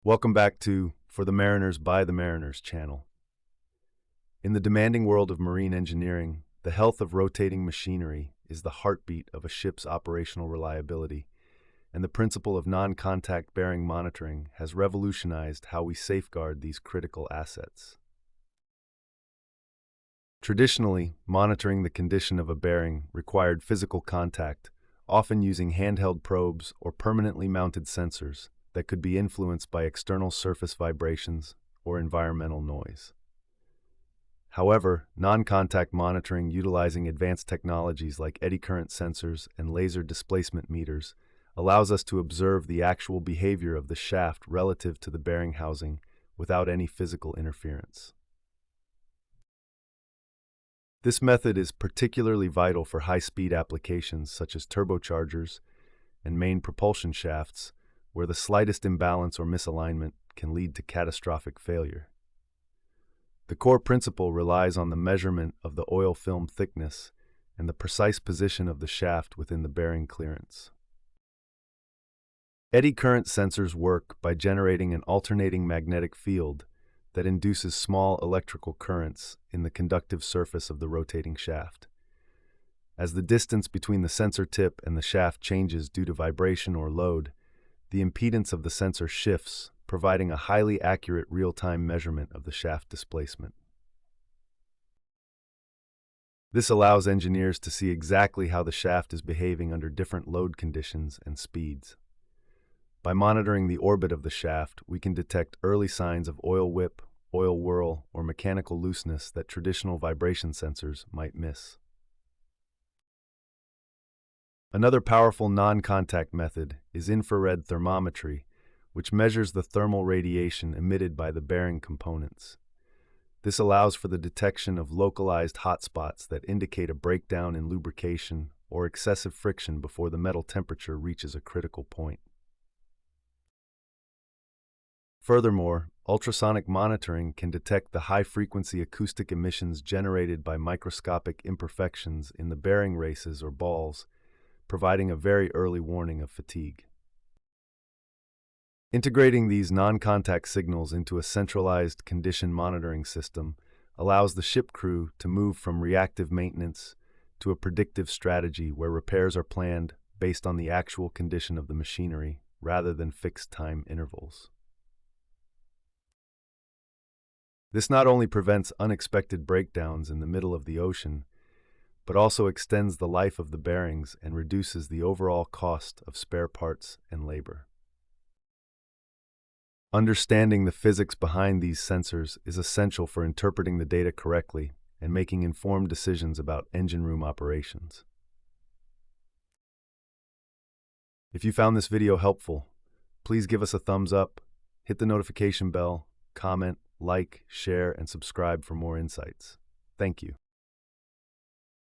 Welcome back to For the Mariners by the Mariners channel. In the demanding world of marine engineering, the health of rotating machinery is the heartbeat of a ship's operational reliability, and the principle of non-contact bearing monitoring has revolutionized how we safeguard these critical assets. Traditionally, monitoring the condition of a bearing required physical contact, often using handheld probes or permanently mounted sensors that could be influenced by external surface vibrations or environmental noise. However, non-contact monitoring utilizing advanced technologies like eddy current sensors and laser displacement meters allows us to observe the actual behavior of the shaft relative to the bearing housing without any physical interference. This method is particularly vital for high-speed applications such as turbochargers and main propulsion shafts, where the slightest imbalance or misalignment can lead to catastrophic failure. The core principle relies on the measurement of the oil film thickness and the precise position of the shaft within the bearing clearance. Eddy current sensors work by generating an alternating magnetic field that induces small electrical currents in the conductive surface of the rotating shaft. As the distance between the sensor tip and the shaft changes due to vibration or load, the impedance of the sensor shifts, providing a highly accurate real-time measurement of the shaft displacement. This allows engineers to see exactly how the shaft is behaving under different load conditions and speeds. By monitoring the orbit of the shaft, we can detect early signs of oil whip, oil whirl, or mechanical looseness that traditional vibration sensors might miss. Another powerful non-contact method is infrared thermometry, which measures the thermal radiation emitted by the bearing components. This allows for the detection of localized hotspots that indicate a breakdown in lubrication or excessive friction before the metal temperature reaches a critical point. Furthermore, ultrasonic monitoring can detect the high-frequency acoustic emissions generated by microscopic imperfections in the bearing races or balls, providing a very early warning of fatigue. Integrating these non-contact signals into a centralized condition monitoring system allows the ship crew to move from reactive maintenance to a predictive strategy where repairs are planned based on the actual condition of the machinery rather than fixed time intervals. This not only prevents unexpected breakdowns in the middle of the ocean, but also extends the life of the bearings and reduces the overall cost of spare parts and labor. Understanding the physics behind these sensors is essential for interpreting the data correctly and making informed decisions about engine room operations. If you found this video helpful, please give us a thumbs up, hit the notification bell, comment, like, share, and subscribe for more insights. Thank you.